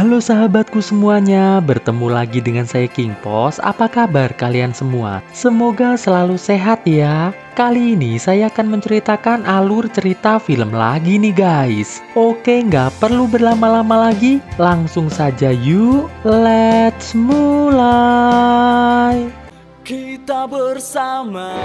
Halo sahabatku semuanya, bertemu lagi dengan saya King Pos. Apa kabar kalian semua? Semoga selalu sehat ya. Kali ini saya akan menceritakan alur cerita film lagi nih guys. Oke, nggak perlu berlama-lama lagi, langsung saja yuk, let's mulai. Kita bersama.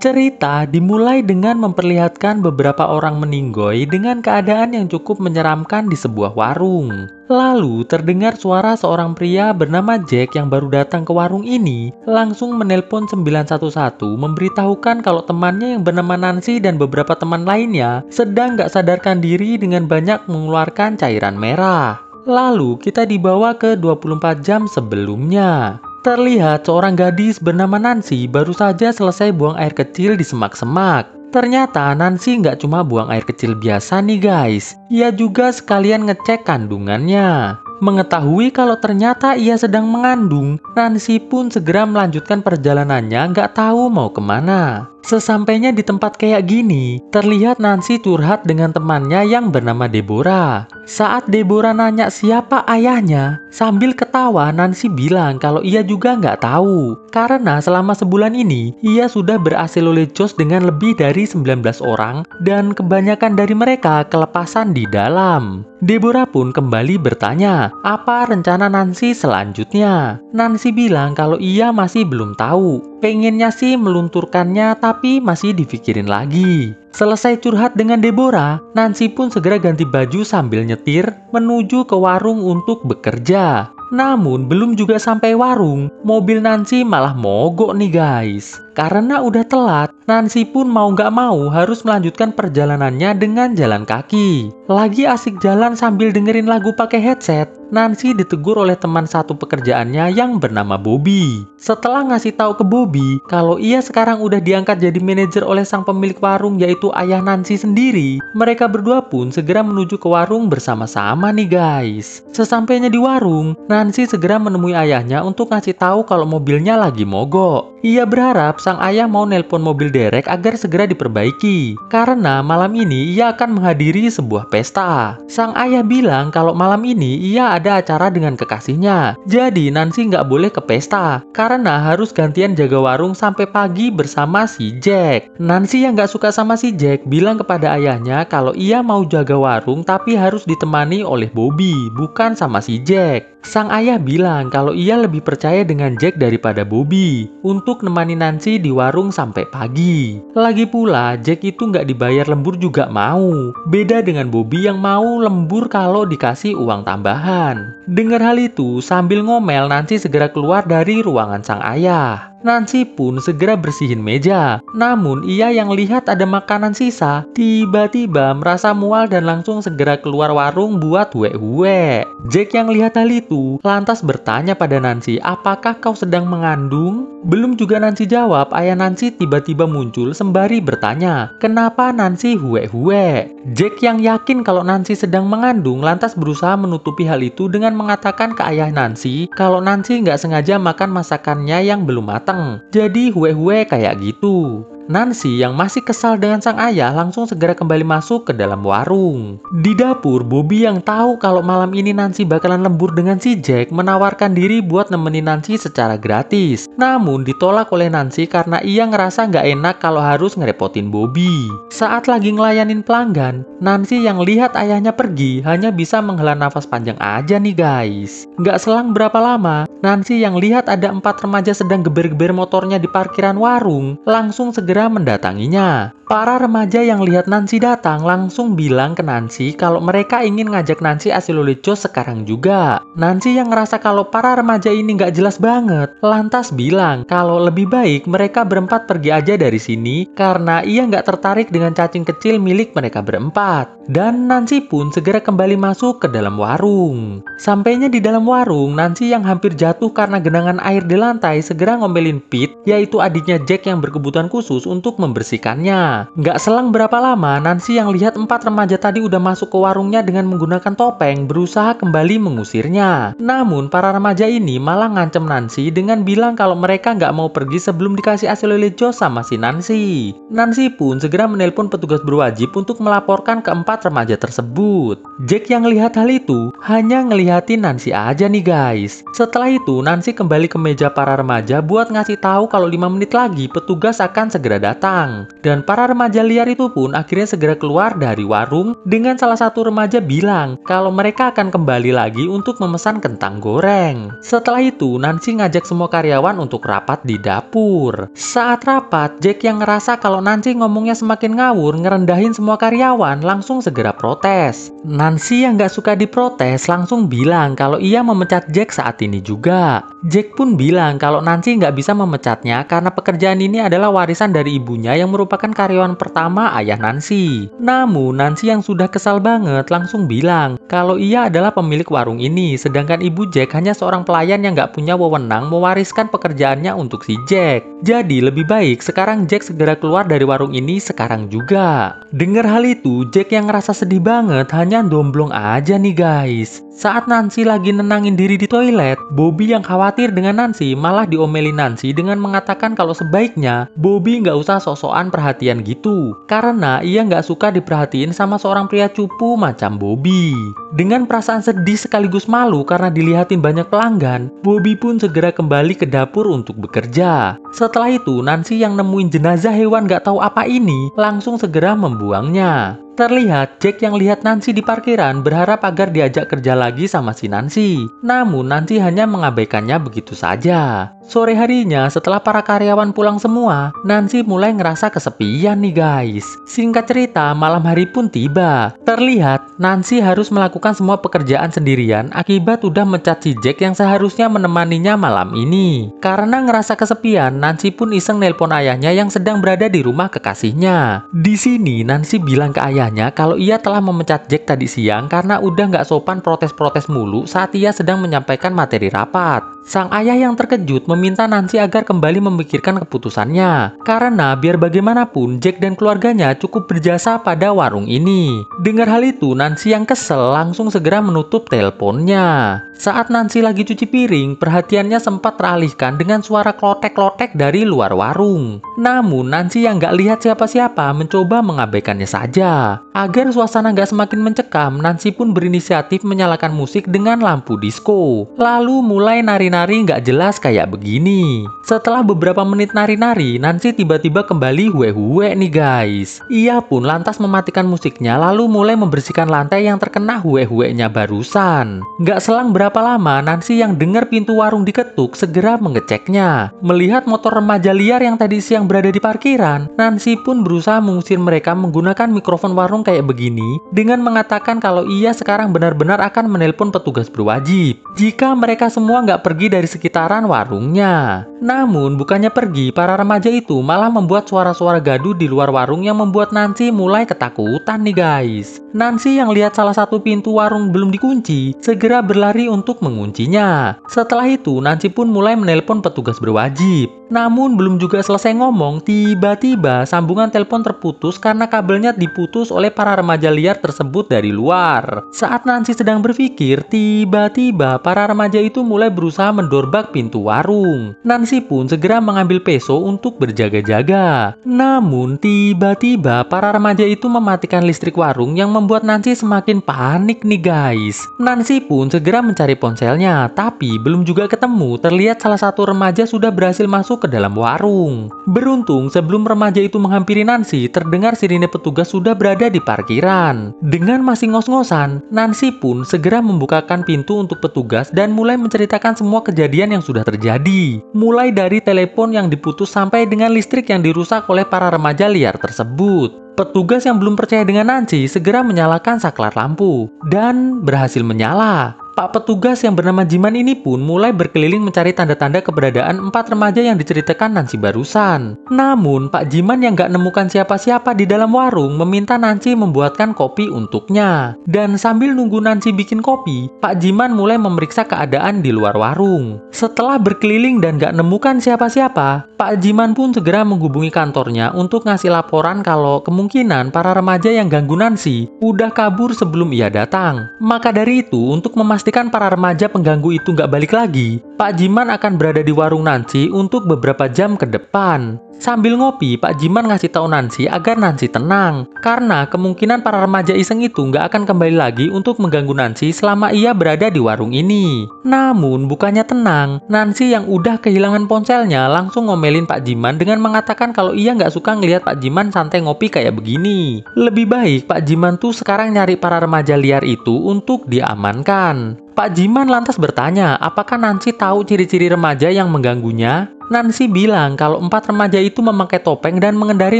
Cerita dimulai dengan memperlihatkan beberapa orang meninggoy dengan keadaan yang cukup menyeramkan di sebuah warung. Lalu terdengar suara seorang pria bernama Jack yang baru datang ke warung ini langsung menelpon 911 memberitahukan kalau temannya yang bernama Nancy dan beberapa teman lainnya sedang gak sadarkan diri dengan banyak mengeluarkan cairan merah. Lalu kita dibawa ke 24 jam sebelumnya. Terlihat seorang gadis bernama Nancy baru saja selesai buang air kecil di semak-semak. Ternyata Nancy nggak cuma buang air kecil biasa nih guys. Ia juga sekalian ngecek kandungannya. Mengetahui kalau ternyata ia sedang mengandung, Nancy pun segera melanjutkan perjalanannya nggak tahu mau kemana. Sesampainya di tempat kayak gini, terlihat Nancy curhat dengan temannya yang bernama Deborah. Saat Deborah nanya siapa ayahnya, sambil ketawa Nancy bilang kalau ia juga nggak tahu. Karena selama sebulan ini, ia sudah berasilolecos dengan lebih dari 19 orang dan kebanyakan dari mereka kelepasan di dalam. Deborah pun kembali bertanya, apa rencana Nancy selanjutnya? Nancy bilang kalau ia masih belum tahu. Pengennya sih melunturkannya tapi masih dipikirin lagi. Selesai curhat dengan Deborah, Nancy pun segera ganti baju sambil nyetir menuju ke warung untuk bekerja. Namun belum juga sampai warung, mobil Nancy malah mogok nih guys. Karena udah telat, Nancy pun mau gak mau harus melanjutkan perjalanannya dengan jalan kaki. Lagi asik jalan sambil dengerin lagu pakai headset, Nancy ditegur oleh teman satu pekerjaannya yang bernama Bobby. Setelah ngasih tahu ke Bobby kalau ia sekarang udah diangkat jadi manajer oleh sang pemilik warung yaitu ayah Nancy sendiri, mereka berdua pun segera menuju ke warung bersama-sama nih guys. Sesampainya di warung, Nancy segera menemui ayahnya untuk ngasih tahu kalau mobilnya lagi mogok. Ia berharap sang ayah mau nelpon mobil derek agar segera diperbaiki, karena malam ini ia akan menghadiri sebuah pesta. Sang ayah bilang kalau malam ini ia ada acara dengan kekasihnya, jadi Nancy nggak boleh ke pesta, karena harus gantian jaga warung sampai pagi bersama si Jack. Nancy yang nggak suka sama si Jack bilang kepada ayahnya kalau ia mau jaga warung tapi harus ditemani oleh Bobby, bukan sama si Jack. Sang ayah bilang kalau ia lebih percaya dengan Jack daripada Bobby untuk nemani Nancy di warung sampai pagi. Lagi pula, Jack itu nggak dibayar lembur juga mau. Beda dengan Bobby yang mau lembur kalau dikasih uang tambahan. Dengar hal itu, sambil ngomel Nancy segera keluar dari ruangan sang ayah. Nancy pun segera bersihin meja. Namun ia yang lihat ada makanan sisa, tiba-tiba merasa mual dan langsung segera keluar warung buat huek-huek. Jack yang lihat hal itu lantas bertanya pada Nancy, apakah kau sedang mengandung? Belum juga Nancy jawab, ayah Nancy tiba-tiba muncul sembari bertanya, kenapa Nancy huek-huek? Jack yang yakin kalau Nancy sedang mengandung lantas berusaha menutupi hal itu dengan mengatakan ke ayah Nancy kalau Nancy nggak sengaja makan masakannya yang belum matang. Jadi huek-huek kayak gitu. Nancy yang masih kesal dengan sang ayah langsung segera kembali masuk ke dalam warung. Di dapur, Bobby yang tahu kalau malam ini Nancy bakalan lembur dengan si Jack menawarkan diri buat nemenin Nancy secara gratis. Namun ditolak oleh Nancy karena ia ngerasa nggak enak kalau harus ngerepotin Bobby. Saat lagi ngelayanin pelanggan, Nancy yang lihat ayahnya pergi hanya bisa menghela nafas panjang aja nih guys. Nggak selang berapa lama, Nancy yang lihat ada 4 remaja sedang geber-geber motornya di parkiran warung langsung segera mendatanginya. Para remaja yang lihat Nancy datang langsung bilang ke Nancy kalau mereka ingin ngajak Nancy asilolecos sekarang juga. Nancy yang ngerasa kalau para remaja ini nggak jelas banget, lantas bilang kalau lebih baik mereka berempat pergi aja dari sini karena ia nggak tertarik dengan cacing kecil milik mereka berempat. Dan Nancy pun segera kembali masuk ke dalam warung. Sampainya di dalam warung, Nancy yang hampir jatuh karena genangan air di lantai segera ngomelin Pete, yaitu adiknya Jack yang berkebutuhan khusus untuk membersihkannya. Nggak selang berapa lama, Nancy yang lihat 4 remaja tadi udah masuk ke warungnya dengan menggunakan topeng berusaha kembali mengusirnya. Namun para remaja ini malah ngancem Nancy dengan bilang kalau mereka nggak mau pergi sebelum dikasih hasil lele jos sama si Nancy. Nancy pun segera menelpon petugas berwajib untuk melaporkan ke 4 remaja tersebut. Jack yang lihat hal itu hanya ngelihatin Nancy aja nih guys. Setelah itu Nancy kembali ke meja para remaja buat ngasih tahu kalau 5 menit lagi petugas akan segera datang. Dan para remaja liar itu pun akhirnya segera keluar dari warung dengan salah satu remaja bilang kalau mereka akan kembali lagi untuk memesan kentang goreng. Setelah itu Nancy ngajak semua karyawan untuk rapat di dapur. Saat rapat, Jack yang ngerasa kalau Nancy ngomongnya semakin ngawur ngerendahin semua karyawan langsung segera protes. Nancy yang gak suka diprotes langsung bilang kalau ia memecat Jack saat ini juga. Jack pun bilang kalau Nancy nggak bisa memecatnya karena pekerjaan ini adalah warisan dari ibunya yang merupakan karyawan pertama ayah Nancy. Namun Nancy yang sudah kesal banget langsung bilang kalau ia adalah pemilik warung ini, sedangkan ibu Jack hanya seorang pelayan yang nggak punya wewenang mewariskan pekerjaannya untuk si Jack. Jadi lebih baik sekarang Jack segera keluar dari warung ini sekarang juga. Dengar hal itu, Jack yang ngerasa sedih banget hanya domblong aja nih guys. Saat Nancy lagi nenangin diri di toilet, Bobby yang khawatir dengan Nancy malah diomelin Nancy dengan mengatakan kalau sebaiknya Bobby nggak usah sok-sokan perhatian gitu, karena ia nggak suka diperhatiin sama seorang pria cupu macam Bobby. Dengan perasaan sedih sekaligus malu karena dilihatin banyak pelanggan, Bobby pun segera kembali ke dapur untuk bekerja. Setelah itu, Nancy yang nemuin jenazah hewan nggak tahu apa ini langsung segera membuangnya. Terlihat Jack yang lihat Nancy di parkiran berharap agar diajak kerja lagi sama si Nancy. Namun Nancy hanya mengabaikannya begitu saja. Sore harinya setelah para karyawan pulang semua, Nancy mulai ngerasa kesepian nih guys. Singkat cerita, malam hari pun tiba. Terlihat Nancy harus melakukan semua pekerjaan sendirian akibat udah mencat si Jack yang seharusnya menemaninya malam ini. Karena ngerasa kesepian, Nancy pun iseng nelpon ayahnya yang sedang berada di rumah kekasihnya. Di sini Nancy bilang ke ayahnya kalau ia telah memecat Jack tadi siang karena udah nggak sopan protes-protes mulu saat ia sedang menyampaikan materi rapat. Sang ayah yang terkejut meminta Nancy agar kembali memikirkan keputusannya, karena biar bagaimanapun Jack dan keluarganya cukup berjasa pada warung ini. Dengar hal itu, Nancy yang kesel langsung segera menutup teleponnya. Saat Nancy lagi cuci piring, perhatiannya sempat teralihkan dengan suara klotek-klotek dari luar warung. Namun Nancy yang nggak lihat siapa-siapa mencoba mengabaikannya saja. Agar suasana nggak semakin mencekam, Nancy pun berinisiatif menyalakan musik dengan lampu disco. Lalu mulai nari-nari nggak jelas kayak begini. Setelah beberapa menit nari-nari, Nancy tiba-tiba kembali huwe-huwe nih guys. Ia pun lantas mematikan musiknya lalu mulai membersihkan lantai yang terkena huwe-huwenya barusan. Nggak selang berapa lama, Nancy yang dengar pintu warung diketuk segera mengeceknya. Melihat motor remaja liar yang tadi siang berada di parkiran, Nancy pun berusaha mengusir mereka menggunakan mikrofon warung kayak begini dengan mengatakan kalau ia sekarang benar-benar akan menelpon petugas berwajib jika mereka semua nggak pergi dari sekitaran warungnya. Namun bukannya pergi, para remaja itu malah membuat suara-suara gaduh di luar warung yang membuat Nancy mulai ketakutan nih guys. Nancy yang lihat salah satu pintu warung belum dikunci segera berlari untuk menguncinya. Setelah itu Nancy pun mulai menelpon petugas berwajib. Namun belum juga selesai ngomong, tiba-tiba sambungan telepon terputus karena kabelnya diputus oleh para remaja liar tersebut dari luar. Saat Nancy sedang berpikir, tiba-tiba para remaja itu mulai berusaha mendorbak pintu warung. Nancy pun segera mengambil peso untuk berjaga-jaga. Namun tiba-tiba para remaja itu mematikan listrik warung yang membuat Nancy semakin panik nih guys. Nancy pun segera mencari ponselnya, tapi belum juga ketemu. Terlihat salah satu remaja sudah berhasil masuk ke dalam warung. Beruntung sebelum remaja itu menghampiri Nancy, terdengar sirine petugas sudah berada di parkiran. Dengan masih ngos-ngosan, Nancy pun segera membukakan pintu untuk petugas dan mulai menceritakan semua kejadian yang sudah terjadi. Mulai dari telepon yang diputus sampai dengan listrik yang dirusak oleh para remaja liar tersebut. Petugas yang belum percaya dengan Nancy segera menyalakan saklar lampu dan berhasil menyala. Pak petugas yang bernama Jiman ini pun mulai berkeliling mencari tanda-tanda keberadaan 4 remaja yang diceritakan Nancy barusan. Namun, Pak Jiman yang gak nemukan siapa-siapa di dalam warung meminta Nancy membuatkan kopi untuknya. Dan sambil nunggu Nancy bikin kopi, Pak Jiman mulai memeriksa keadaan di luar warung. Setelah berkeliling dan gak nemukan siapa-siapa, Pak Jiman pun segera menghubungi kantornya untuk ngasih laporan kalau kemungkinan para remaja yang ganggu Nancy udah kabur sebelum ia datang. Maka dari itu, untuk memastikan para remaja pengganggu itu nggak balik lagi, Pak Jiman akan berada di warung Nancy untuk beberapa jam ke depan. Sambil ngopi, Pak Jiman ngasih tahu Nancy agar Nancy tenang, karena kemungkinan para remaja iseng itu nggak akan kembali lagi untuk mengganggu Nancy selama ia berada di warung ini. Namun, bukannya tenang, Nancy yang udah kehilangan ponselnya langsung ngomelin Pak Jiman dengan mengatakan kalau ia nggak suka ngelihat Pak Jiman santai ngopi kayak begini. Lebih baik Pak Jiman tuh sekarang nyari para remaja liar itu untuk diamankan. Pak Jiman lantas bertanya, apakah Nancy tahu ciri-ciri remaja yang mengganggunya? Nancy bilang kalau 4 remaja itu memakai topeng dan mengendari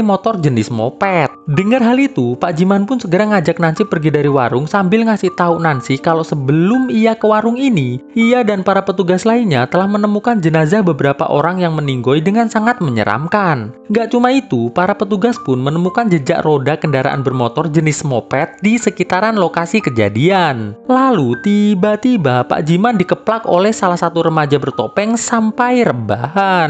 motor jenis moped. Dengar hal itu, Pak Jiman pun segera ngajak Nancy pergi dari warung sambil ngasih tahu Nancy kalau sebelum ia ke warung ini, ia dan para petugas lainnya telah menemukan jenazah beberapa orang yang meninggoy dengan sangat menyeramkan. Gak cuma itu, para petugas pun menemukan jejak roda kendaraan bermotor jenis moped di sekitaran lokasi kejadian. Lalu tiba-tiba Pak Jiman dikeplak oleh salah satu remaja bertopeng sampai rebahan.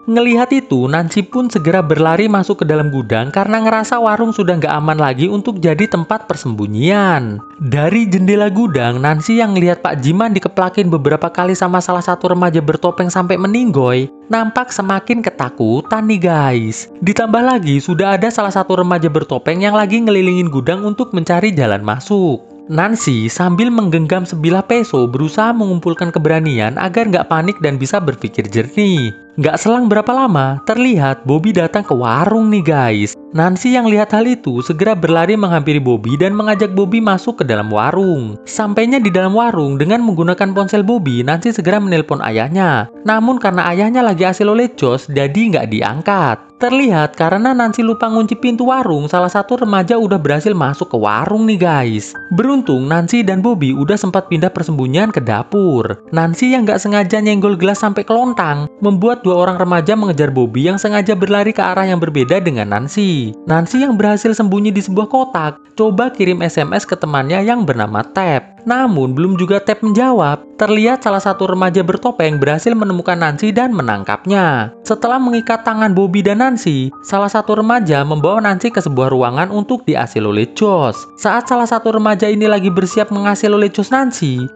Ngelihat itu, Nancy pun segera berlari masuk ke dalam gudang karena ngerasa warung sudah nggak aman lagi untuk jadi tempat persembunyian. Dari jendela gudang, Nancy yang ngelihat Pak Jiman dikeplakin beberapa kali sama salah satu remaja bertopeng sampai meninggoy, nampak semakin ketakutan nih guys. Ditambah lagi, sudah ada salah satu remaja bertopeng yang lagi ngelilingin gudang untuk mencari jalan masuk. Nancy sambil menggenggam sebilah peso berusaha mengumpulkan keberanian agar nggak panik dan bisa berpikir jernih. Nggak selang berapa lama, terlihat Bobby datang ke warung nih guys. Nancy yang lihat hal itu segera berlari menghampiri Bobby dan mengajak Bobby masuk ke dalam warung. Sampainya di dalam warung dengan menggunakan ponsel Bobby, Nancy segera menelpon ayahnya. Namun karena ayahnya lagi hasil oleh Josh, jadi nggak diangkat. Terlihat karena Nancy lupa ngunci pintu warung, salah satu remaja udah berhasil masuk ke warung nih guys. Beruntung Nancy dan Bobby udah sempat pindah persembunyian ke dapur. Nancy yang nggak sengaja nyenggol gelas sampai kelontang, membuat 2 orang remaja mengejar Bobby yang sengaja berlari ke arah yang berbeda dengan Nancy. Nancy yang berhasil sembunyi di sebuah kotak, coba kirim SMS ke temannya yang bernama Tab. Namun belum juga Tab menjawab, terlihat salah satu remaja bertopeng berhasil menemukan Nancy dan menangkapnya. Setelah mengikat tangan Bobby dan Nancy, salah satu remaja membawa Nancy ke sebuah ruangan untuk diasil oleh Josh. Saat salah satu remaja ini lagi bersiap mengasil oleh Josh Nancy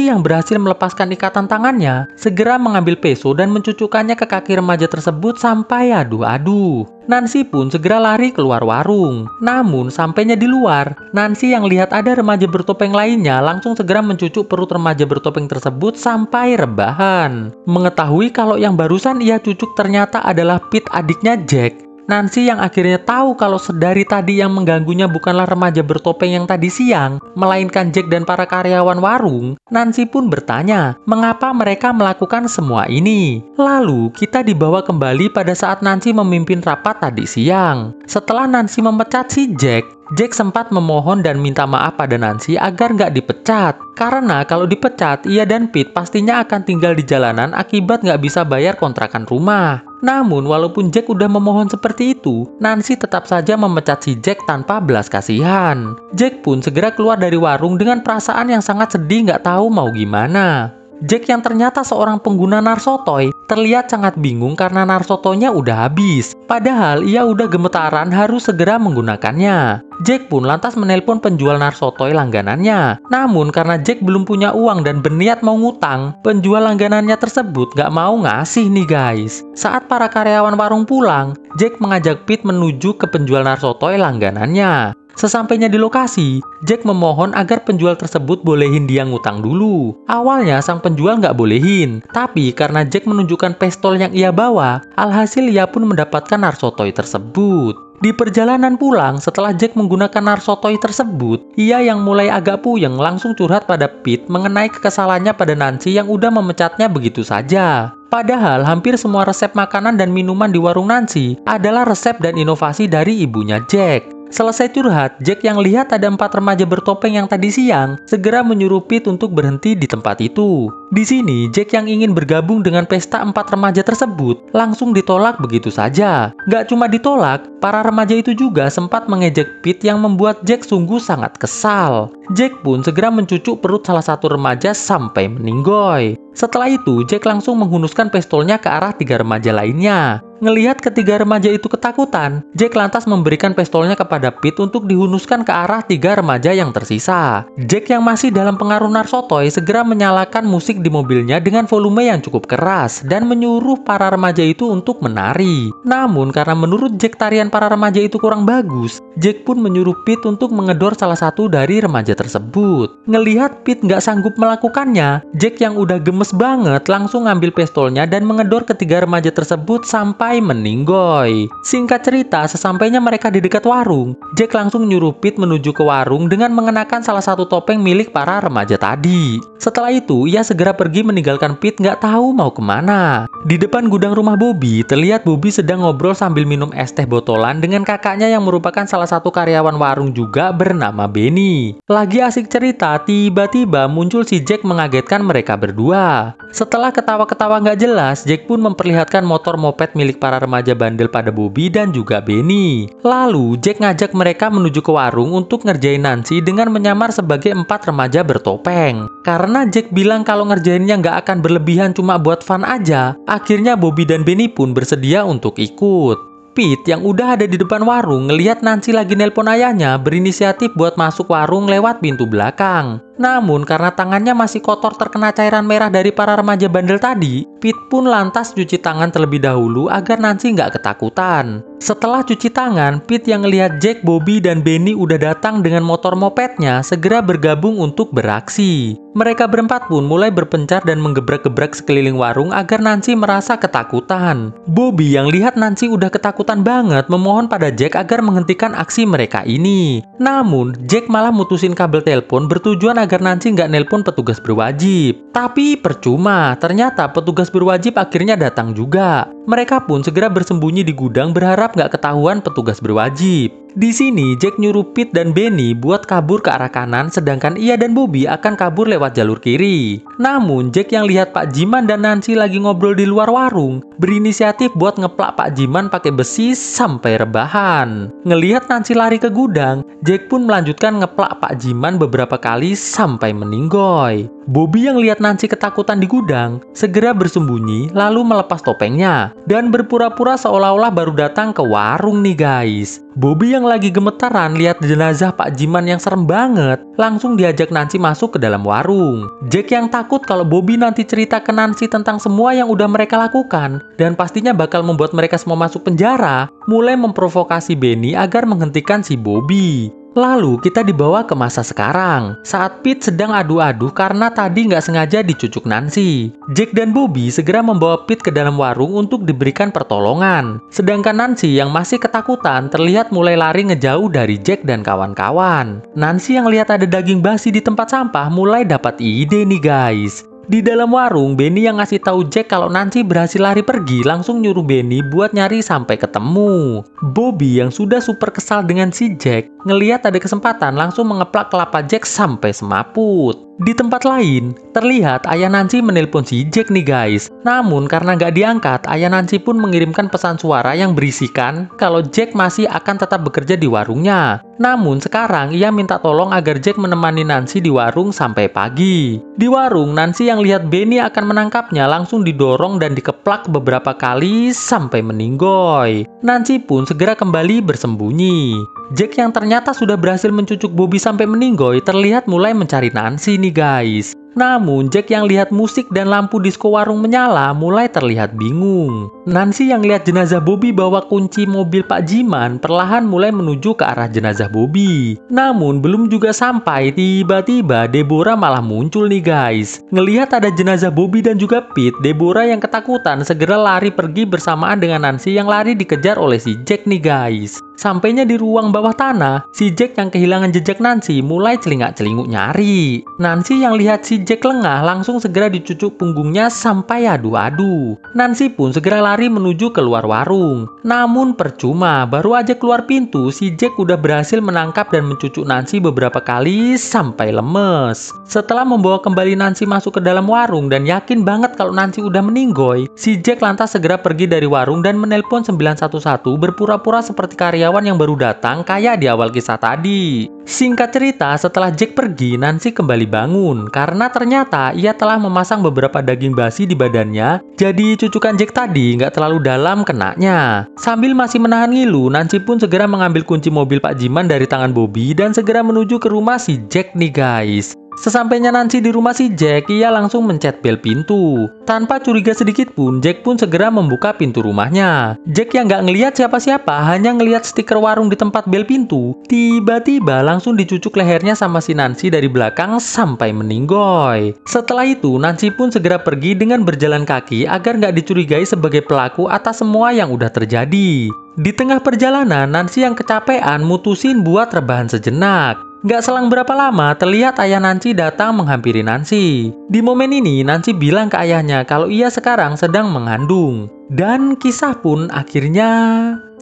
yang berhasil melepaskan ikatan tangannya, segera mengambil peso dan mencucukkannya ke kaki remaja tersebut sampai aduh-aduh. Nancy pun segera lari keluar warung. Namun sampainya di luar, Nancy yang lihat ada remaja bertopeng lainnya langsung segera mencucuk perut remaja bertopeng tersebut sampai rebahan. Mengetahui kalau yang barusan ia cucuk ternyata adalah Pete, adiknya Jack, Nancy yang akhirnya tahu kalau dari tadi yang mengganggunya bukanlah remaja bertopeng yang tadi siang, melainkan Jack dan para karyawan warung. Nancy pun bertanya, mengapa mereka melakukan semua ini? Lalu, kita dibawa kembali pada saat Nancy memimpin rapat tadi siang. Setelah Nancy memecat si Jack sempat memohon dan minta maaf pada Nancy agar nggak dipecat. Karena kalau dipecat, ia dan Pete pastinya akan tinggal di jalanan akibat nggak bisa bayar kontrakan rumah. Namun, walaupun Jack udah memohon seperti itu, Nancy tetap saja memecat si Jack tanpa belas kasihan. Jack pun segera keluar dari warung dengan perasaan yang sangat sedih nggak tahu mau gimana. Jack yang ternyata seorang pengguna narsotoy terlihat sangat bingung karena narsotonya udah habis. Padahal ia udah gemetaran harus segera menggunakannya. Jack pun lantas menelpon penjual narsotoy langganannya. Namun karena Jack belum punya uang dan berniat mau ngutang, penjual langganannya tersebut gak mau ngasih nih guys. Saat para karyawan warung pulang, Jack mengajak Pete menuju ke penjual narsotoy langganannya. Sesampainya di lokasi, Jack memohon agar penjual tersebut bolehin dia ngutang dulu. Awalnya sang penjual nggak bolehin, tapi karena Jack menunjukkan pistol yang ia bawa, alhasil ia pun mendapatkan narsotoy tersebut. Di perjalanan pulang, setelah Jack menggunakan narsotoy tersebut, ia yang mulai agak puyeng langsung curhat pada Pete mengenai kekesalannya pada Nancy yang udah memecatnya begitu saja. Padahal hampir semua resep makanan dan minuman di warung Nancy adalah resep dan inovasi dari ibunya Jack. Selesai curhat, Jack yang lihat ada 4 remaja bertopeng yang tadi siang segera menyuruh Pete untuk berhenti di tempat itu. Di sini, Jack yang ingin bergabung dengan pesta 4 remaja tersebut langsung ditolak begitu saja. Gak cuma ditolak, para remaja itu juga sempat mengejek Pete yang membuat Jack sungguh sangat kesal. Jack pun segera mencucuk perut salah satu remaja sampai meninggoy. Setelah itu, Jack langsung menghunuskan pistolnya ke arah 3 remaja lainnya. Ngelihat ketiga remaja itu ketakutan, Jack lantas memberikan pistolnya kepada Pete untuk dihunuskan ke arah 3 remaja yang tersisa. Jack yang masih dalam pengaruh narkotik segera menyalakan musik di mobilnya dengan volume yang cukup keras dan menyuruh para remaja itu untuk menari. Namun karena menurut Jack tarian para remaja itu kurang bagus, Jack pun menyuruh Pete untuk mengedor salah satu dari remaja tersebut. Ngelihat Pete nggak sanggup melakukannya, Jack yang udah gemes banget langsung ngambil pistolnya dan mengedor ketiga remaja tersebut sampai meninggoy. Singkat cerita, sesampainya mereka di dekat warung, Jack langsung nyuruh Pete menuju ke warung dengan mengenakan salah satu topeng milik para remaja tadi. Setelah itu, ia segera pergi meninggalkan Pete nggak tahu mau kemana. Di depan gudang rumah Bobby, terlihat Bobby sedang ngobrol sambil minum es teh botolan dengan kakaknya yang merupakan salah satu karyawan warung juga bernama Benny. Lagi asik cerita, tiba-tiba muncul si Jack mengagetkan mereka berdua. Setelah ketawa-ketawa nggak jelas, Jack pun memperlihatkan motor moped milik para remaja bandel pada Bobby dan juga Benny. Lalu, Jack ngajak mereka menuju ke warung untuk ngerjain Nancy dengan menyamar sebagai 4 remaja bertopeng. Karena Jack bilang kalau ngerjainnya nggak akan berlebihan cuma buat fun aja, akhirnya Bobby dan Benny pun bersedia untuk ikut. Pete yang udah ada di depan warung ngelihat Nancy lagi nelpon ayahnya berinisiatif buat masuk warung lewat pintu belakang. Namun karena tangannya masih kotor terkena cairan merah dari para remaja bandel tadi, Pete pun lantas cuci tangan terlebih dahulu agar Nancy nggak ketakutan. Setelah cuci tangan, Pete yang ngelihat Jack, Bobby, dan Benny udah datang dengan motor mopednya segera bergabung untuk beraksi. Mereka berempat pun mulai berpencar dan menggebrak-gebrak sekeliling warung agar Nancy merasa ketakutan. Bobby yang lihat Nancy udah ketakutan banget memohon pada Jack agar menghentikan aksi mereka ini. Namun, Jack malah mutusin kabel telepon bertujuan agar Nancy nggak nelpon petugas berwajib. Tapi percuma, ternyata petugas berwajib akhirnya datang juga. Mereka pun segera bersembunyi di gudang berharap nggak ketahuan petugas berwajib. Di sini, Jack nyuruh Pete dan Benny buat kabur ke arah kanan, sedangkan ia dan Bobby akan kabur lewat jalur kiri. Namun, Jack yang lihat Pak Jiman dan Nancy lagi ngobrol di luar warung, berinisiatif buat ngeplak Pak Jiman pakai besi sampai rebahan. Ngelihat Nancy lari ke gudang, Jack pun melanjutkan ngeplak Pak Jiman beberapa kali sampai meninggoy. Bobby yang lihat Nancy ketakutan di gudang, segera bersembunyi lalu melepas topengnya dan berpura-pura seolah-olah baru datang ke warung nih guys. Bobby yang lagi gemetaran lihat jenazah Pak Jiman yang serem banget, langsung diajak Nancy masuk ke dalam warung. Jack yang takut kalau Bobby nanti cerita ke Nancy tentang semua yang udah mereka lakukan dan pastinya bakal membuat mereka semua masuk penjara, mulai memprovokasi Benny agar menghentikan si Bobby. Lalu kita dibawa ke masa sekarang, saat Pete sedang adu-adu karena tadi nggak sengaja dicucuk Nancy. Jack dan Bobby segera membawa Pete ke dalam warung untuk diberikan pertolongan. Sedangkan Nancy yang masih ketakutan terlihat mulai lari ngejauh dari Jack dan kawan-kawan. Nancy yang lihat ada daging basi di tempat sampah mulai dapat ide nih guys. Di dalam warung, Benny yang ngasih tahu Jack kalau Nancy berhasil lari pergi langsung nyuruh Benny buat nyari sampai ketemu. Bobby yang sudah super kesal dengan si Jack, ngelihat ada kesempatan langsung mengeplak kelapa Jack sampai semaput. Di tempat lain, terlihat ayah Nancy menelpon si Jack nih guys. Namun karena nggak diangkat, ayah Nancy pun mengirimkan pesan suara yang berisikan kalau Jack masih akan tetap bekerja di warungnya. Namun sekarang ia minta tolong agar Jack menemani Nancy di warung sampai pagi. Di warung, Nancy yang lihat Benny akan menangkapnya langsung didorong dan dikeplak beberapa kali sampai meninggoy. Nancy pun segera kembali bersembunyi. Jack yang ternyata sudah berhasil mencucuk Bobby sampai meninggoy terlihat mulai mencari Nancy nih guys. Namun Jack yang lihat musik dan lampu disko warung menyala mulai terlihat bingung. Nancy yang lihat jenazah Bobby bawa kunci mobil Pak Jiman perlahan mulai menuju ke arah jenazah Bobby. Namun belum juga sampai, tiba-tiba Deborah malah muncul nih guys. Ngelihat ada jenazah Bobby dan juga Pete, Deborah yang ketakutan segera lari pergi bersamaan dengan Nancy yang lari dikejar oleh si Jack nih guys. Sampainya di ruang bawah tanah, si Jack yang kehilangan jejak Nancy mulai celingak-celinguk nyari. Nancy yang lihat si Jack lengah langsung segera dicucuk punggungnya sampai adu-adu. Nancy pun segera lari menuju keluar warung. Namun percuma, baru aja keluar pintu, si Jack udah berhasil menangkap dan mencucuk Nancy beberapa kali sampai lemes. Setelah membawa kembali Nancy masuk ke dalam warung dan yakin banget kalau Nancy udah meninggoy, si Jack lantas segera pergi dari warung dan menelpon 911 berpura-pura seperti karyawan yang baru datang kayak di awal kisah tadi. Singkat cerita, setelah Jack pergi, Nancy kembali bangun karena ternyata ia telah memasang beberapa daging basi di badannya, jadi cucukan Jack tadi nggak terlalu dalam kenanya. Sambil masih menahan ngilu, Nancy pun segera mengambil kunci mobil Pak Jiman dari tangan Bobby dan segera menuju ke rumah si Jack nih guys. Sesampainya Nancy di rumah si Jack, ia langsung mencet bel pintu. Tanpa curiga sedikit pun, Jack pun segera membuka pintu rumahnya. Jack yang nggak ngelihat siapa-siapa, hanya ngelihat stiker warung di tempat bel pintu. Tiba-tiba langsung dicucuk lehernya sama si Nancy dari belakang sampai meninggoy. Setelah itu, Nancy pun segera pergi dengan berjalan kaki agar nggak dicurigai sebagai pelaku atas semua yang udah terjadi. Di tengah perjalanan, Nancy yang kecapean mutusin buat rebahan sejenak. Gak selang berapa lama, terlihat ayah Nancy datang menghampiri Nancy. Di momen ini, Nancy bilang ke ayahnya kalau ia sekarang sedang mengandung. Dan kisah pun akhirnya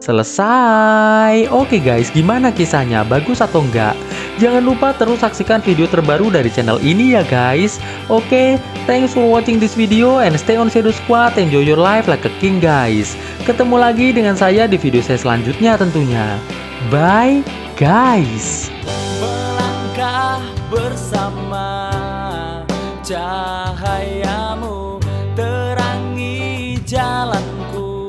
selesai. Oke guys, gimana kisahnya? Bagus atau enggak? Jangan lupa terus saksikan video terbaru dari channel ini ya guys. Oke, thanks for watching this video and stay on Shadow Squad. Enjoy your life like a king guys. Ketemu lagi dengan saya di video saya selanjutnya tentunya. Bye guys. Melangkah bersama, cahayamu terangi jalanku,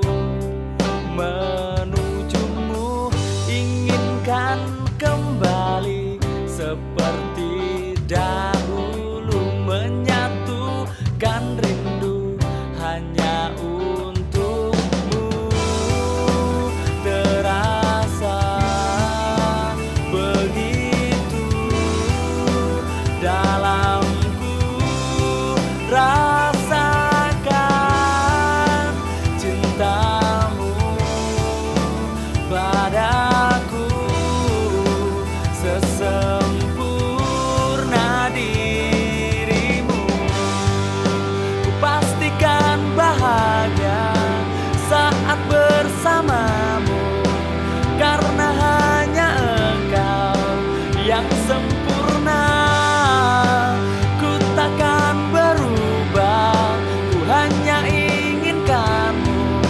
menujumu inginkan kembali seperti dahulu, menyatukan rindu hanya untukmu. Terasa begitu dalamku, rasakan cintamu padaku sesempurna dirimu. Ku pastikan bahagia saat bersamamu, karena hanya engkau yang sempurna. Ku takkan berubah, ku hanya inginkanmu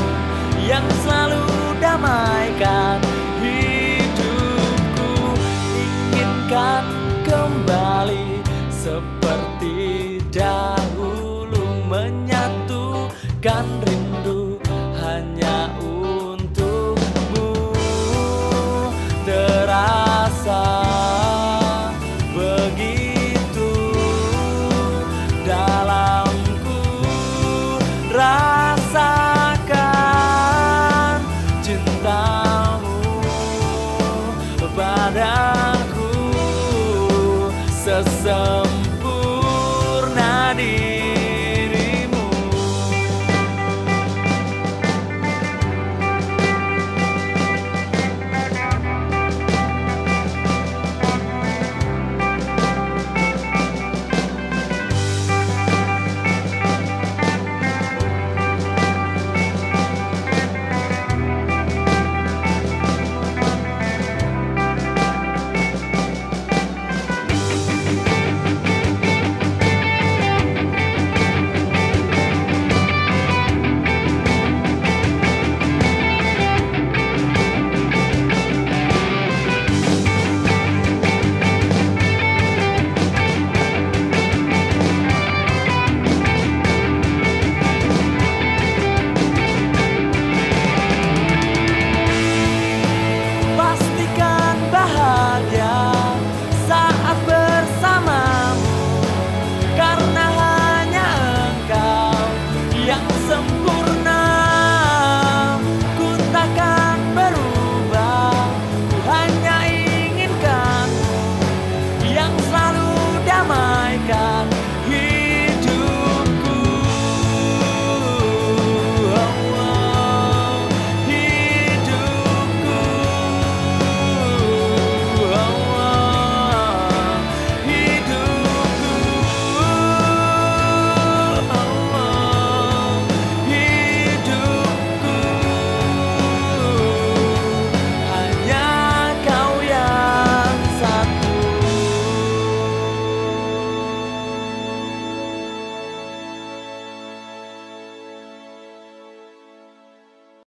yang selalu damaikan hidupku. Inginkan kembali seperti dahulu, menyatukan rindu hanya untukmu. Terasa begitu dalamku, rasakan cintamu padaku sesempurna